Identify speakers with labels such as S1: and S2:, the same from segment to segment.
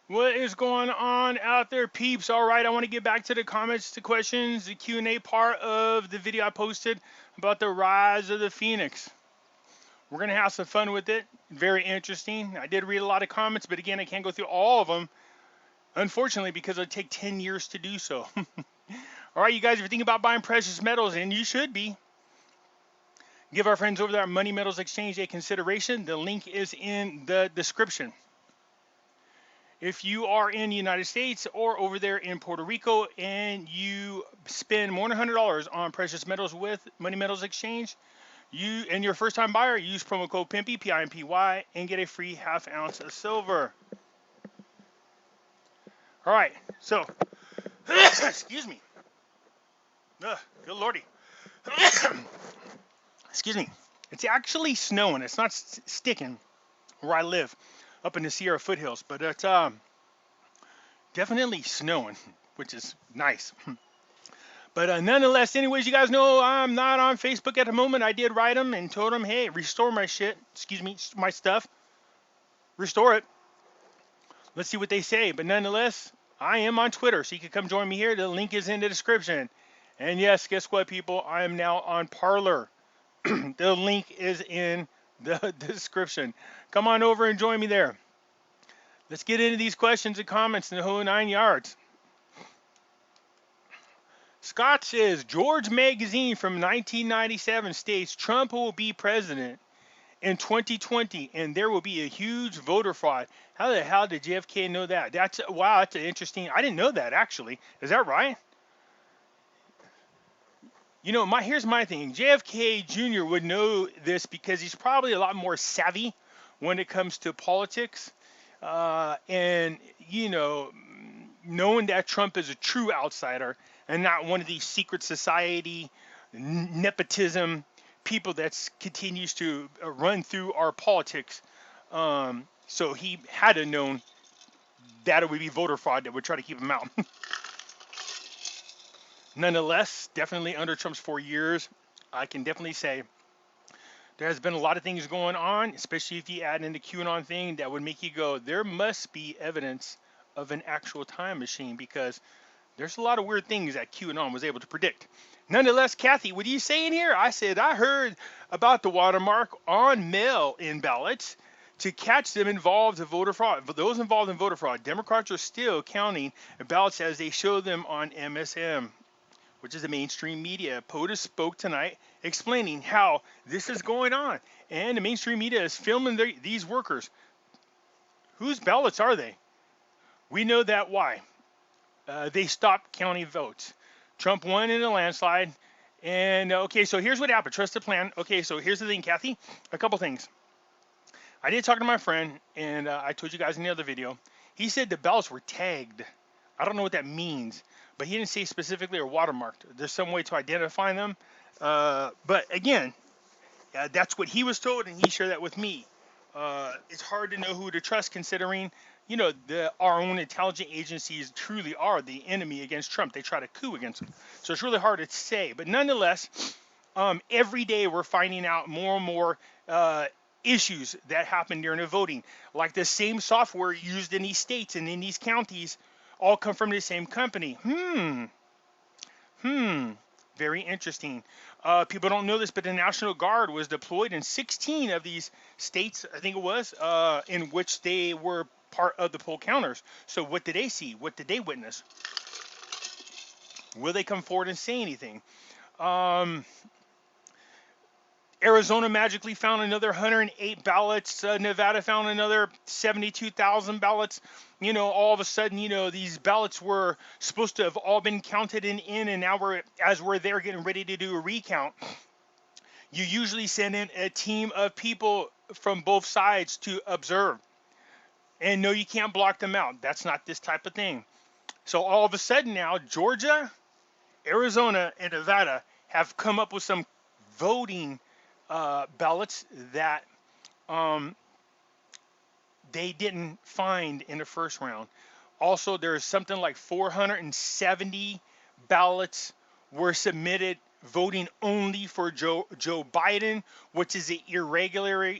S1: What is going on out there, peeps? All right, I want to get back to the comments, the questions, the Q&A part of the video I posted about the rise of the Phoenix. We're going to have some fun with it. Very interesting. I did read a lot of comments, but again, I can't go through all of them, unfortunately, because it'd take 10 years to do so. All right, you guys, if you're thinking about buying precious metals, and you should be, give our friends over there at Money Metals Exchange a consideration. The link is in the description. If you are in the United States or over there in Puerto Rico and you spend more than $100 on precious metals with Money Metals Exchange, you and you're a first time buyer, use promo code Pimpy, Pimpy, and get a free half ounce of silver. All right, so, excuse me. Good lordy. Excuse me. It's actually snowing. It's not sticking where I live up in the Sierra foothills, but it's definitely snowing, which is nice. But nonetheless, anyways, you guys know I'm not on Facebook at the moment. I did write them and told them, hey, restore my shit. Excuse me, my stuff. Restore it. Let's see what they say. But nonetheless, I am on Twitter, so you can come join me here. The link is in the description. And yes, guess what, people? I am now on Parler. The link is in the description. Come on over and join me there. Let's get into these questions and comments in the whole 9 yards. Scott says, George Magazine from 1997 states Trump will be president in 2020 and there will be a huge voter fraud. How the hell did JFK know that? Wow, that's an interesting. I didn't know that, actually. Is that right? You know, here's my thing. JFK Jr. would know this because he's probably a lot more savvy when it comes to politics. And, you know, knowing that Trump is a true outsider and not one of these secret society, nepotism people that continues to run through our politics. So he had to known that it would be voter fraud that would try to keep him out. Nonetheless, definitely under Trump's 4 years, I can definitely say there has been a lot of things going on, especially if you add in the QAnon thing that would make you go, there must be evidence of an actual time machine because there's a lot of weird things that QAnon was able to predict. Nonetheless, Kathy, what are you saying here? I said, I heard about the watermark on mail-in ballots to catch them involved in voter fraud. For those involved in voter fraud, Democrats are still counting ballots as they show them on MSM, which is the mainstream media. POTUS spoke tonight explaining how this is going on. And the mainstream media is filming these workers. Whose ballots are they? We know that why. They stopped counting votes. Trump won in a landslide. And, okay, so here's what happened. Trust the plan. Okay, so here's the thing, Kathy. A couple things. I did talk to my friend, and I told you guys in the other video. He said the ballots were tagged. I don't know what that means, but he didn't say specifically or watermarked. There's some way to identify them. But again, that's what he was told, and he shared that with me. It's hard to know who to trust considering, you know, our own intelligence agencies truly are the enemy against Trump. They try to coup against him. So it's really hard to say. But nonetheless, every day we're finding out more and more issues that happen during the voting. Like the same software used in these states and in these counties all come from the same company. Very interesting. People don't know this, but the National Guard was deployed in 16 of these states, I think it was, in which they were part of the poll counters. So what did they see? What did they witness? Will they come forward and say anything? Arizona magically found another 108 ballots. Nevada found another 72,000 ballots. You know, all of a sudden, you know, these ballots were supposed to have all been counted and now as we're there getting ready to do a recount, you usually send in a team of people from both sides to observe. And no, you can't block them out. That's not this type of thing. So all of a sudden now, Georgia, Arizona, and Nevada have come up with some voting ballots that they didn't find in the first round. Also, there's something like 470 ballots were submitted voting only for Joe Biden, which is irregular,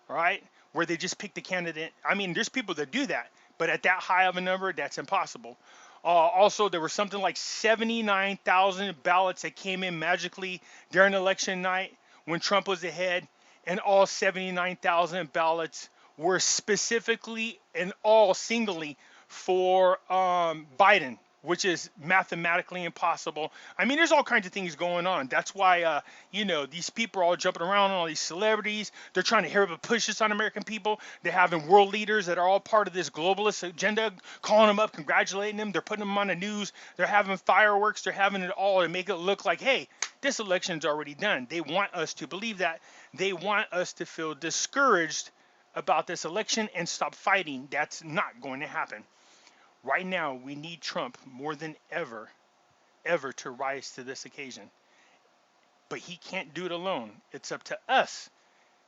S1: all right? where they just pick the candidate. I mean, there's people that do that, but at that high of a number, that's impossible. Also, there was something like 79,000 ballots that came in magically during election night when Trump was ahead, and all 79,000 ballots were specifically and all singly for Biden, which is mathematically impossible. I mean, there's all kinds of things going on. That's why, these people are all jumping around on all these celebrities. They're trying to hurry up and push this on American people. They're having world leaders that are all part of this globalist agenda, calling them up, congratulating them. They're putting them on the news. They're having fireworks. They're having it all to make it look like, hey, this election's already done. They want us to believe that. They want us to feel discouraged about this election and stop fighting. That's not going to happen. Right now, we need Trump more than ever to rise to this occasion. But he can't do it alone. It's up to us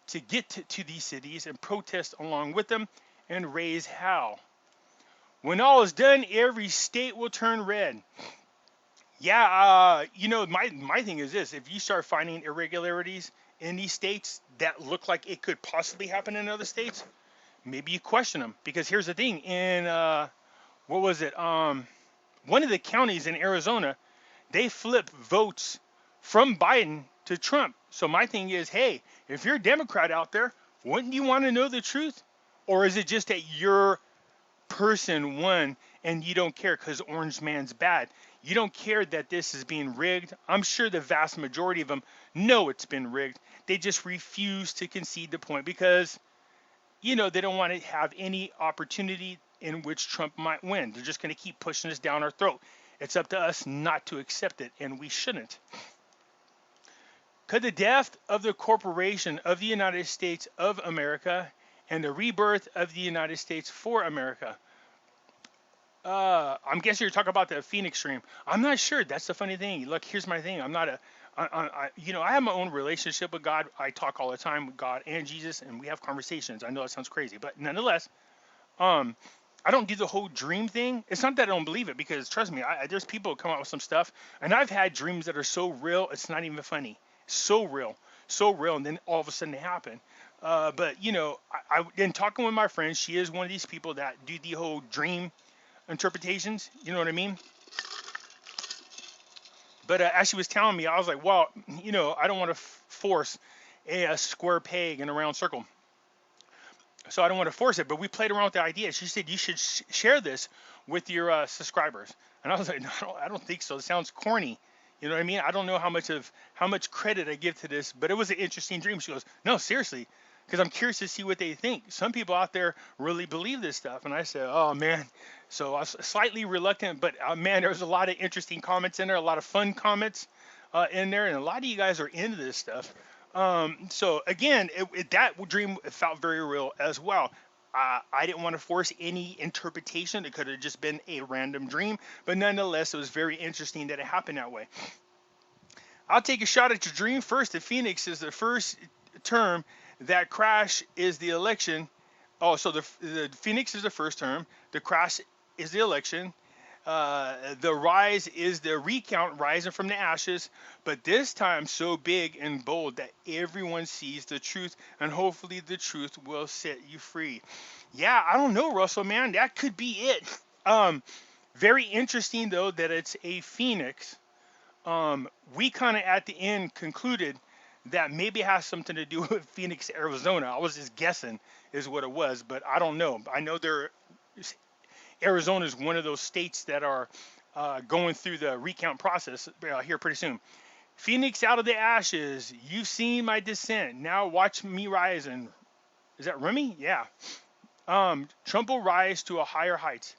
S1: to get to these cities and protest along with them and raise hell. When all is done, every state will turn red. Yeah, my thing is this. If you start finding irregularities in these states that look like it could possibly happen in other states, maybe you question them. Because here's the thing. In, what was it? One of the counties in Arizona, they flip votes from Biden to Trump. So my thing is, hey, if you're a Democrat out there, wouldn't you want to know the truth? Or is it just that your person won and you don't care because Orange Man's bad? You don't care that this is being rigged. I'm sure the vast majority of them know it's been rigged. They just refuse to concede the point because, they don't want to have any opportunity in which Trump might win. They're just going to keep pushing this down our throat. It's up to us not to accept it, and we shouldn't. Could the death of the corporation of the United States of America and the rebirth of the United States for America? I'm guessing you're talking about the Phoenix stream. I'm not sure. That's the funny thing. Look, here's my thing. I'm not a, I have my own relationship with God. I talk all the time with God and Jesus, and we have conversations. I know that sounds crazy, but nonetheless, I don't do the whole dream thing. It's not that I don't believe it, because trust me, there's people who come out with some stuff, and I've had dreams that are so real, it's not even funny. So real, and then all of a sudden they happen. But in talking with my friend, she is one of these people that do the whole dream interpretations. You know what I mean? But as she was telling me, I was like, well, I don't want to force a square peg in a round circle. So I don't want to force it, but we played around with the idea. She said, you should share this with your subscribers. And I was like, no, I don't think so. It sounds corny. You know what I mean? I don't know how much credit I give to this, but it was an interesting dream. She goes, no, seriously, because I'm curious to see what they think. Some people out there really believe this stuff. And I said, oh, man. So I was slightly reluctant, but man, there was a lot of interesting comments in there, a lot of fun comments in there. And a lot of you guys are into this stuff. So again, that dream felt very real as well. I didn't want to force any interpretation. It could have just been a random dream, but nonetheless, it was very interesting that it happened that way. I'll take a shot at your dream first. The Phoenix is the first term. That crash is the election. Oh, so the Phoenix is the first term. The crash is the election. The rise is the recount, rising from the ashes, but this time so big and bold that everyone sees the truth, and hopefully the truth will set you free. Yeah, I don't know, Russell, man. That could be it. Very interesting, though, that it's a phoenix. We kind of at the end concluded that maybe it has something to do with Phoenix, Arizona. I was just guessing is what it was, but I don't know. I know Arizona is one of those states that are going through the recount process here pretty soon. Phoenix out of the ashes. You've seen my descent. Now watch me rise. And is that Remy? Yeah. Trump will rise to a higher height.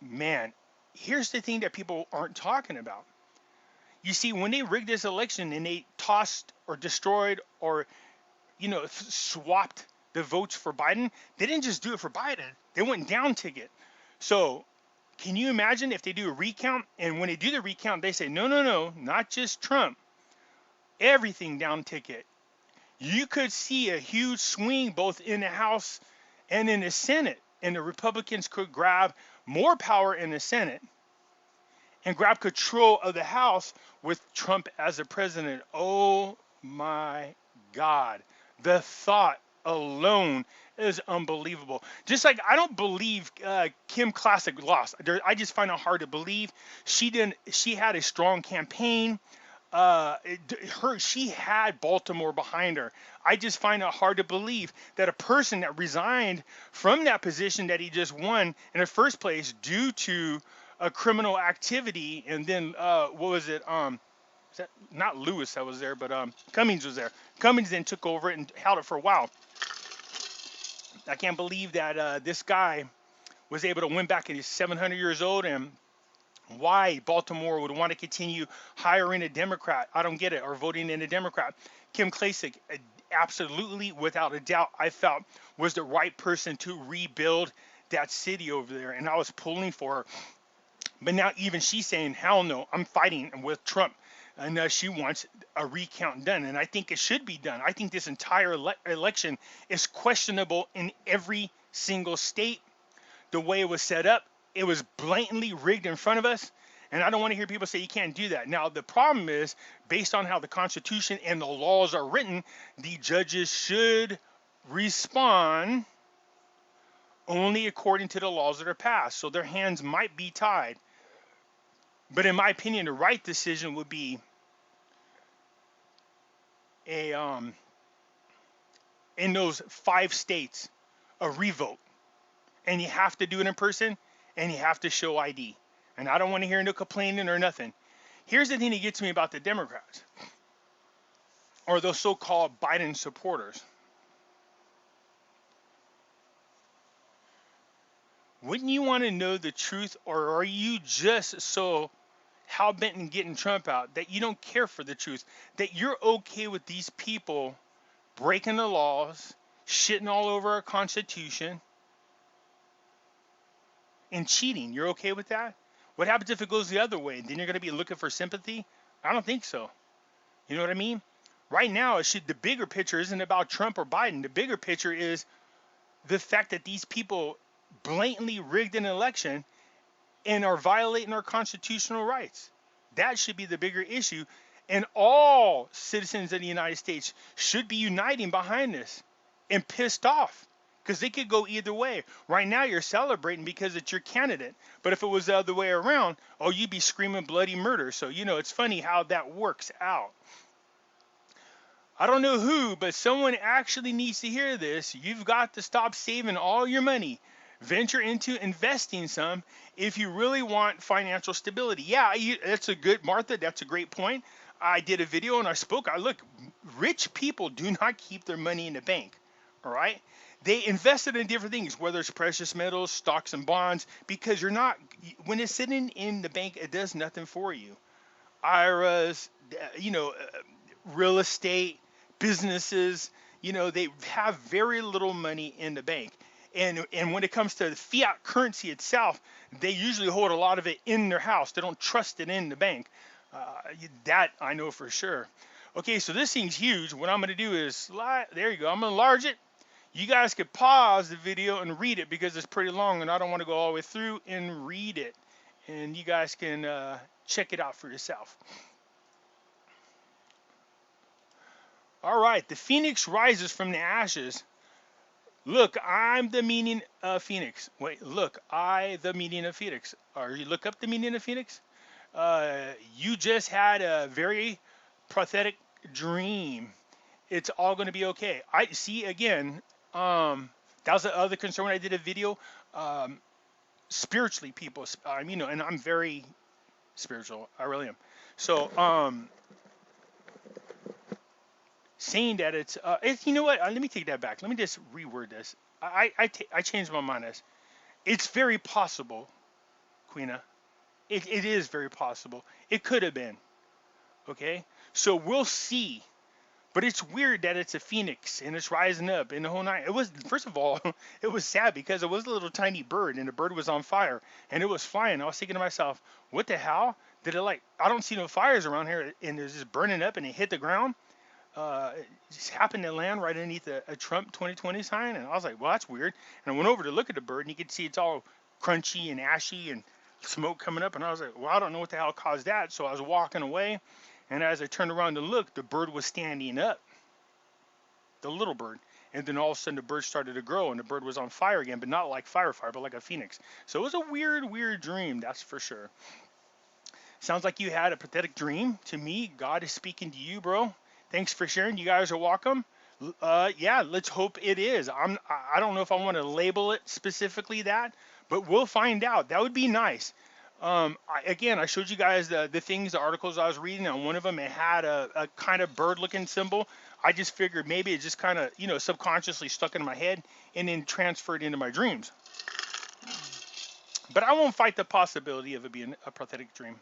S1: Man, here's the thing that people aren't talking about. You see, when they rigged this election and they tossed or destroyed or, swapped the votes for Biden, they didn't just do it for Biden. They went down ticket. So can you imagine if they do a recount, and when they do the recount, they say, no, not just Trump, everything down ticket. You could see a huge swing both in the House and in the Senate, and the Republicans could grab more power in the Senate and grab control of the House with Trump as the president. Oh my God. The thought alone is unbelievable. Just like I don't believe Kim Classic lost. I just find it hard to believe. She didn't. She had a strong campaign. She had Baltimore behind her. I just find it hard to believe that a person that resigned from that position that he just won in the first place due to a criminal activity, and then what was it? Is that not Lewis that was there, but Cummings was there. Cummings then took over it and held it for a while. I can't believe that this guy was able to win back, and he's 700 years old, and why Baltimore would want to continue hiring a Democrat. I don't get it, or voting in a Democrat. Kim Klacik, absolutely, without a doubt, I felt was the right person to rebuild that city over there, and I was pulling for her. But now even she's saying, hell no, I'm fighting with Trump. And she wants a recount done, and I think it should be done. I think this entire election is questionable in every single state. The way it was set up, it was blatantly rigged in front of us, and I don't want to hear people say you can't do that. Now, the problem is, based on how the Constitution and the laws are written, the judges should respond only according to the laws that are passed, so their hands might be tied. But in my opinion, the right decision would be in those 5 states, a revote. And you have to do it in person, and you have to show ID. And I don't want to hear no complaining or nothing. Here's the thing that gets me about the Democrats, or those so-called Biden supporters. Wouldn't you want to know the truth, or are you just so hell-bent in getting Trump out that you don't care for the truth, that you're okay with these people breaking the laws, shitting all over our Constitution, and cheating? You're okay with that? What happens if it goes the other way? Then you're going to be looking for sympathy? I don't think so. You know what I mean? Right now, the bigger picture isn't about Trump or Biden. The bigger picture is the fact that these people blatantly rigged an election and are violating our constitutional rights. That should be the bigger issue. And all citizens of the United States should be uniting behind this and pissed off, because they could go either way. Right now, you're celebrating because it's your candidate. But if it was the other way around, oh, you'd be screaming bloody murder. So, it's funny how that works out. I don't know who, but someone actually needs to hear this. You've got to stop saving all your money. Venture into investing some if you really want financial stability. Yeah, that's a good, Martha, that's a great point. I did a video and I spoke. Look, rich people do not keep their money in the bank, all right? They invested in different things, whether it's precious metals, stocks and bonds, because when it's sitting in the bank, it does nothing for you. IRAs, real estate, businesses, they have very little money in the bank. And when it comes to the fiat currency itself, they usually hold a lot of it in their house. They don't trust it in the bank. That I know for sure. Okay, so this thing's huge. What I'm going to do is, there you go. I'm going to enlarge it. You guys could pause the video and read it because it's pretty long, and I don't want to go all the way through and read it. And you guys can check it out for yourself. All right, the phoenix rises from the ashes. Look, I'm the meaning of Phoenix. Wait, look, the meaning of Phoenix. Or you look up the meaning of Phoenix. You just had a very prophetic dream. It's all going to be okay. I see again. That was the other concern when I did a video. Spiritually, people. And I'm very spiritual. I really am. So, saying that it's you know what? Let me take that back. Let me just reword this. I changed my mind. It's very possible, Queena. It is very possible. It could have been. Okay? So we'll see. But it's weird that it's a phoenix and it's rising up in the whole night. It was, first of all, it was sad because it was a little tiny bird and the bird was on fire and it was flying. I was thinking to myself, what the hell? Did it I don't see no fires around here, and it was just burning up and it hit the ground. It just happened to land right underneath a Trump 2020 sign, and I was like, well, that's weird. And I went over to look at the bird, and you could see it's all crunchy and ashy and smoke coming up, and I was like, well, I don't know what the hell caused that. So I was walking away, and as I turned around to look, the bird was standing up, the little bird, and then all of a sudden the bird started to grow, and the bird was on fire again, but not like fire, but like a phoenix. So it was a weird dream, that's for sure. Sounds like you had a pathetic dream. To me, God is speaking to you, bro. Thanks for sharing. You guys are welcome. Yeah, let's hope it is. I don't know if I want to label it specifically that, but we'll find out. That would be nice. Again, I showed you guys the things, the articles I was reading. On one of them, it had a kind of bird-looking symbol. I just figured maybe it just kind of, subconsciously stuck in my head and then transferred into my dreams. But I won't fight the possibility of it being a prophetic dream.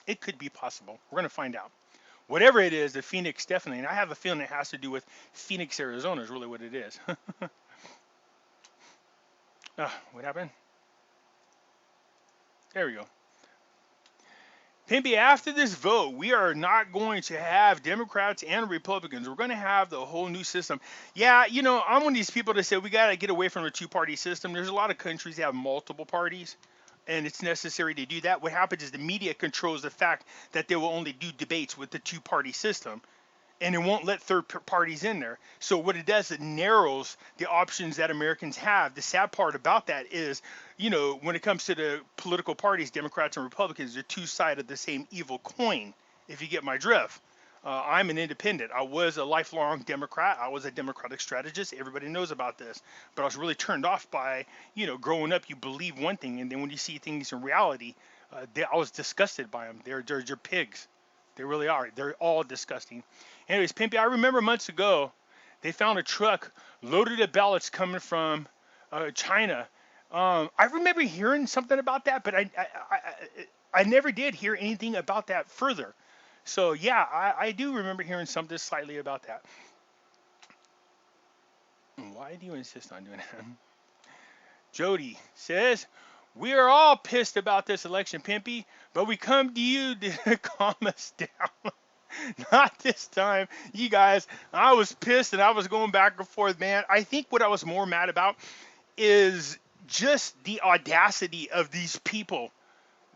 S1: It could be possible. We're going to find out. Whatever it is, the Phoenix definitely, and I have a feeling it has to do with Phoenix, Arizona is really what it is. What happened? There we go. Pimpy, after this vote, we are not going to have Democrats and Republicans. We're going to have the whole new system. Yeah, I'm one of these people that say we got to get away from a two-party system. There's a lot of countries that have multiple parties, and it's necessary to do that. What happens is the media controls the fact that they will only do debates with the two-party system, and it won't let third parties in there. So what it does, it narrows the options that Americans have. The sad part about that is, when it comes to the political parties, Democrats and Republicans, they're two sides of the same evil coin, if you get my drift. I'm an independent. I was a lifelong Democrat. I was a Democratic strategist. Everybody knows about this. But I was really turned off by, growing up, you believe one thing, and then when you see things in reality, I was disgusted by them. They're pigs. They really are. They're all disgusting. Anyways, Pimpy, I remember months ago, they found a truck loaded of ballots coming from China. I remember hearing something about that, but I never did hear anything about that further. So, yeah, I do remember hearing something slightly about that. Why do you insist on doing that? Jody says, we are all pissed about this election, Pimpy, but we come to you to calm us down. Not this time. You guys, I was pissed and I was going back and forth, man. I think what I was more mad about is just the audacity of these people.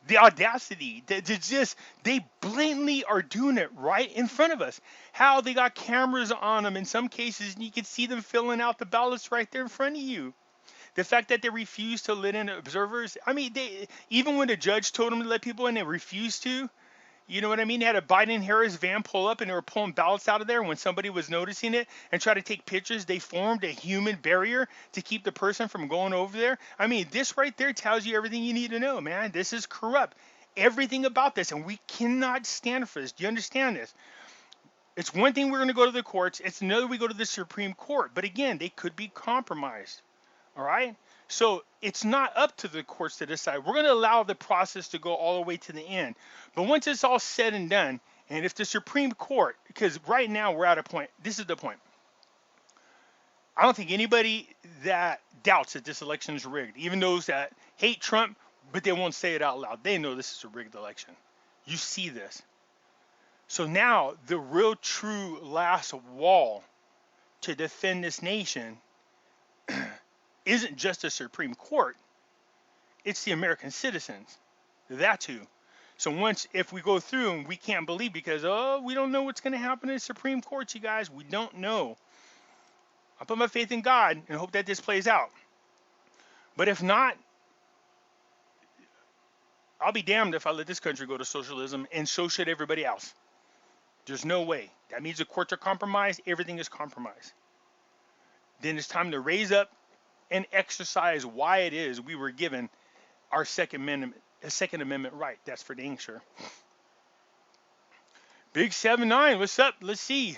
S1: The audacity. They blatantly are doing it right in front of us. How they got cameras on them in some cases, and you can see them filling out the ballots right there in front of you. The fact that they refuse to let in observers. I mean, even when the judge told them to let people in, they refused to. You know what I mean? They had a Biden-Harris van pull up, and they were pulling ballots out of there. When somebody was noticing it and tried to take pictures, they formed a human barrier to keep the person from going over there. I mean, this right there tells you everything you need to know, man. This is corrupt. Everything about this, and we cannot stand for this. Do you understand this? It's one thing we're going to go to the courts. It's another we go to the Supreme Court. But again, they could be compromised. All right? So it's not up to the courts to decide. We're going to allow the process to go all the way to the end. But once it's all said and done, and if the Supreme Court, because right now we're at a point, this is the point. I don't think anybody that doubts that this election is rigged, even those that hate Trump, but they won't say it out loud, they know this is a rigged election. You see this. So now the real true last wall to defend this nation isn't just the Supreme Court, it's the American citizens. That too. So if we go through and we can't believe because, we don't know what's going to happen in the Supreme Court, you guys, we don't know. I put my faith in God and hope that this plays out. But if not, I'll be damned if I let this country go to socialism, and so should everybody else. There's no way. That means the courts are compromised, everything is compromised. Then it's time to raise up and exercise why it is we were given our Second Amendment right. That's for dang sure. Big 7-9, what's up? Let's see.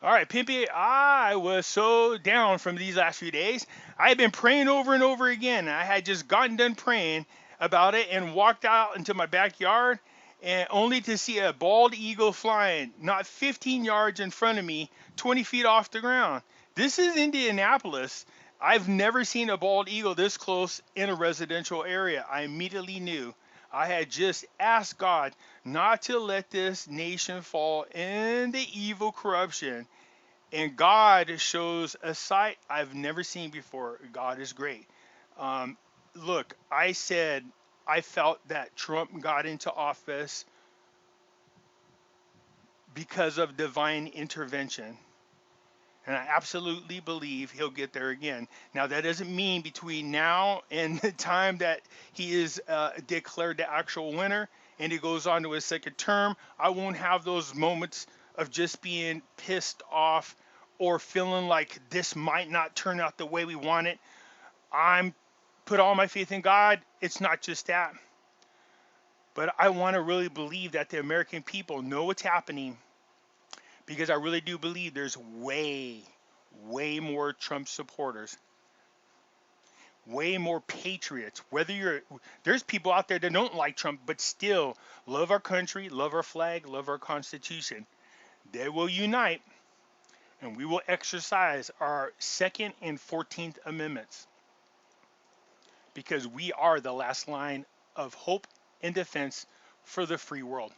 S1: All right, Pimpy, I was so down from these last few days. I had been praying over and over again. I had just gotten done praying about it and walked out into my backyard, and only to see a bald eagle flying not 15 yards in front of me, 20 feet off the ground. This is Indianapolis. I've never seen a bald eagle this close in a residential area. I immediately knew. I had just asked God not to let this nation fall into evil corruption. And God shows a sight I've never seen before. God is great. Look, I said I felt that Trump got into office because of divine intervention. And I absolutely believe he'll get there again. Now, that doesn't mean between now and the time that he is declared the actual winner and he goes on to his second term, I won't have those moments of just being pissed off or feeling like this might not turn out the way we want it. I'm put all my faith in God. It's not just that. But I want to really believe that the American people know what's happening, because I really do believe there's way more Trump supporters, way more patriots. There's people out there that don't like Trump, but still love our country, love our flag, love our Constitution. They will unite, and we will exercise our Second and 14th Amendments, because we are the last line of hope and defense for the free world.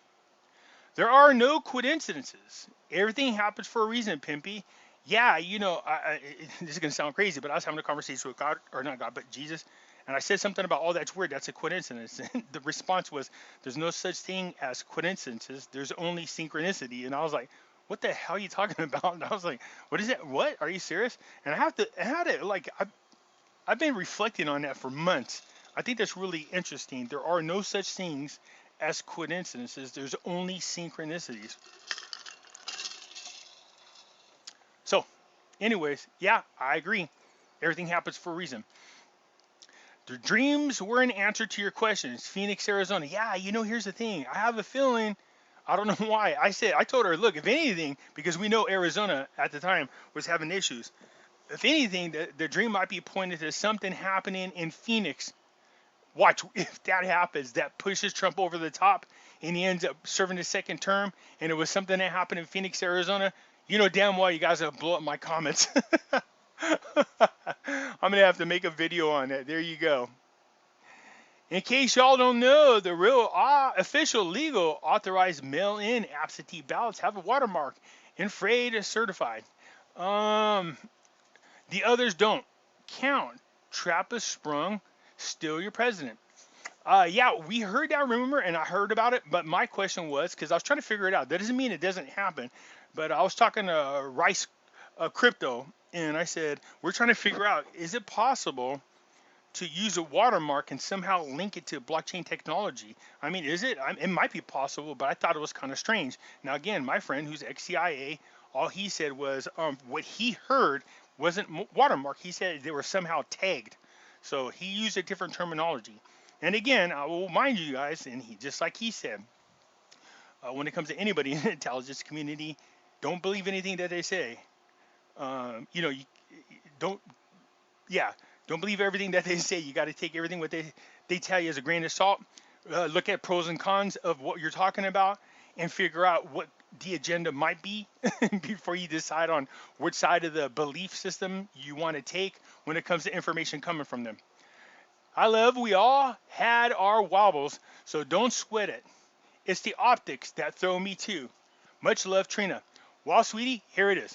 S1: There are no coincidences. Everything happens for a reason, Pimpy. Yeah, this is going to sound crazy, but I was having a conversation with God, or not God, but Jesus, and I said something about, oh, that's weird, that's a coincidence. And the response was, there's no such thing as coincidences, there's only synchronicity. And I was like, what the hell are you talking about? And I was like, what is it? What? Are you serious? And I've been reflecting on that for months. I think that's really interesting. There are no such things as coincidences, there's only synchronicities. So, anyways, yeah, I agree. Everything happens for a reason. The dreams were an answer to your questions. Phoenix, Arizona. Yeah, here's the thing. I have a feeling, I don't know why. I told her, look, if anything, because we know Arizona at the time was having issues. If anything, the dream might be pointed to something happening in Phoenix. Watch, if that happens, that pushes Trump over the top and he ends up serving his second term, and it was something that happened in Phoenix, Arizona, you know damn well you guys are going to blow up my comments. I'm going to have to make a video on that. There you go. In case y'all don't know, the real official, legal, authorized mail-in absentee ballots have a watermark and Freight certified. The others don't count. Trap is sprung. Still your president. Yeah, we heard that rumor, and I heard about it, but my question was, because I was trying to figure it out. That doesn't mean it doesn't happen, but I was talking to Rice Crypto, and I said, we're trying to figure out, is it possible to use a watermark and somehow link it to blockchain technology? I mean, is it? It might be possible, but I thought it was kind of strange. Now, again, my friend who's ex-CIA, all he said was what he heard wasn't watermark. He said they were somehow tagged. So he used a different terminology. And again, I will remind you guys, and just like he said, when it comes to anybody in the intelligence community, don't believe anything that they say. You don't, yeah, don't believe everything that they say. You got to take everything what they tell you as a grain of salt. Look at pros and cons of what you're talking about and figure out what the agenda might be before you decide on which side of the belief system you want to take when it comes to information coming from them. We all had our wobbles, so don't sweat it. It's the optics that throw me too. Much love, Trina. Well, sweetie, here it is.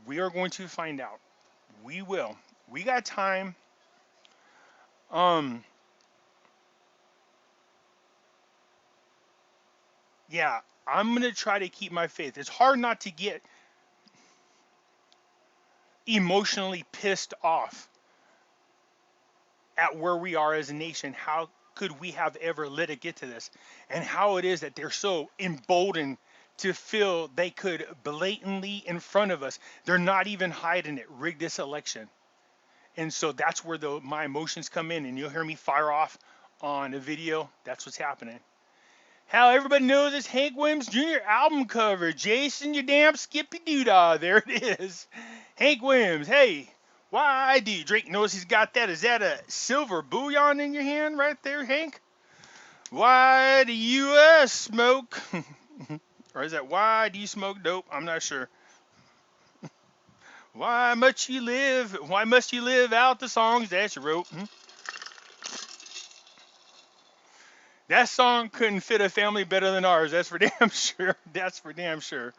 S1: We are going to find out. We will. We got time. Yeah, I'm going to try to keep my faith. It's hard not to get emotionally pissed off at where we are as a nation. How could we have ever let it get to this? And how it is that they're so emboldened to feel they could blatantly in front of us. They're not even hiding it. Rig this election. And so that's where my emotions come in, and you'll hear me fire off on a video. That's what's happening. How everybody knows it's Hank Williams Jr. album cover. Jason, you damn skippy doodah. There it is. Hank Williams. Hey, why do you Drake knows he's got that? Is that a silver bullion in your hand right there, Hank? Why do you smoke? Or is that why do you smoke dope? I'm not sure. Why must you live out the songs that you wrote? That song couldn't fit a family better than ours. That's for damn sure. That's for damn sure.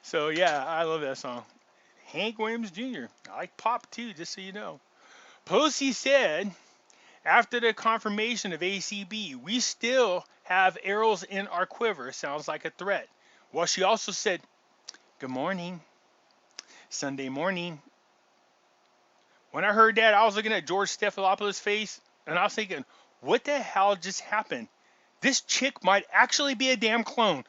S1: So yeah, I love that song. Hank Williams Jr. I like pop too, just so you know. Pelosi said, after the confirmation of ACB, we still have arrows in our quiver. Sounds like a threat. Well, she also said, good morning. Sunday morning. When I heard that, I was looking at George Stephanopoulos' face, and I was thinking, what the hell just happened? This chick might actually be a damn clone.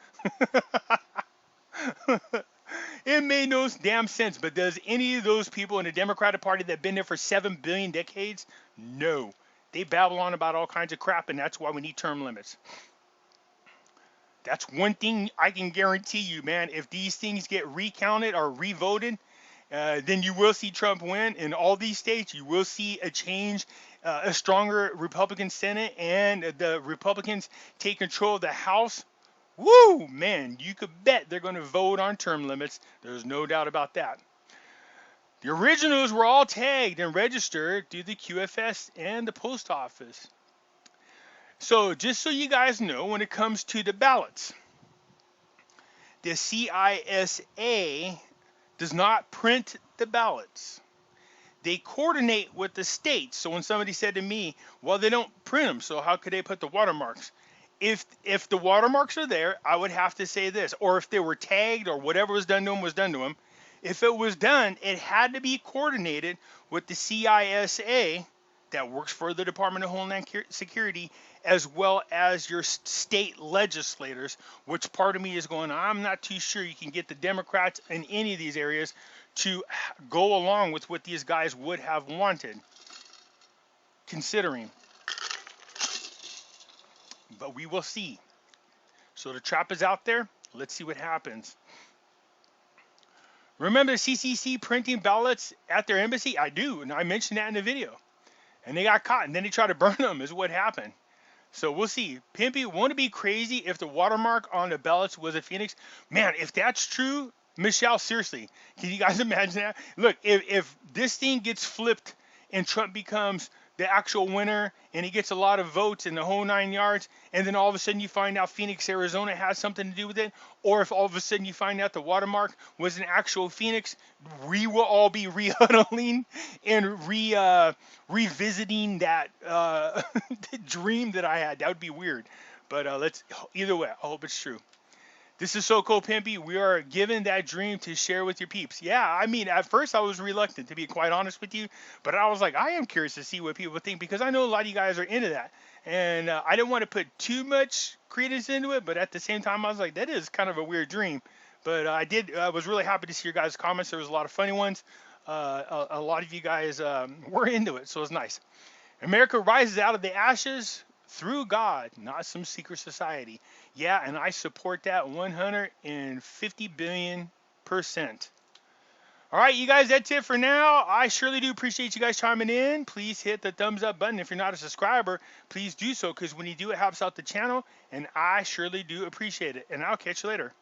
S1: It made no damn sense, but does any of those people in the Democratic Party that have been there for 7 billion decades? No. They babble on about all kinds of crap, and that's why we need term limits. That's one thing I can guarantee you, man. If these things get recounted or revoted, then you will see Trump win in all these states. You will see a change, a stronger Republican Senate, and the Republicans take control of the House. Woo, man, you could bet they're going to vote on term limits. There's no doubt about that. The originals were all tagged and registered through the QFS and the post office. So just so you guys know, when it comes to the ballots, the CISA does not print the ballots. They coordinate with the states. So when somebody said to me, well, they don't print them, so how could they put the watermarks? If the watermarks are there, I would have to say this, or if they were tagged or whatever was done to them was done to them. If it was done, it had to be coordinated with the CISA that works for the Department of Homeland Security, as well as your state legislators, which part of me is going, I'm not too sure you can get the Democrats in any of these areas to go along with what these guys would have wanted, considering. But we will see. So the trap is out there. Let's see what happens. Remember the CCC printing ballots at their embassy? I do, and I mentioned that in the video. And they got caught, and then they tried to burn them is what happened. So we'll see. Pimpy, won't it be crazy if the watermark on the ballots was a phoenix? Man, if that's true, Michelle, seriously, can you guys imagine that? Look, if this thing gets flipped and Trump becomes the actual winner and he gets a lot of votes in the whole 9 yards, and then all of a sudden you find out Phoenix, Arizona has something to do with it, or if all of a sudden you find out the watermark was an actual Phoenix, we will all be rehuddling and revisiting that dream that I had. That would be weird. But either way, I hope it's true. This is so cool, Pimpy. We are given that dream to share with your peeps. Yeah, I mean, at first I was reluctant, to be quite honest with you. But I was like, I am curious to see what people think, because I know a lot of you guys are into that. And I didn't want to put too much credence into it. But at the same time, I was like, that is kind of a weird dream. But I was really happy to see your guys' comments. There was a lot of funny ones. A lot of you guys were into it, so it was nice. America rises out of the ashes through God, not some secret society. Yeah, and I support that 150 billion%. All right, you guys, that's it for now. I surely do appreciate you guys chiming in. Please hit the thumbs up button. If you're not a subscriber, please do so, because when you do, it helps out the channel, and I surely do appreciate it. And I'll catch you later.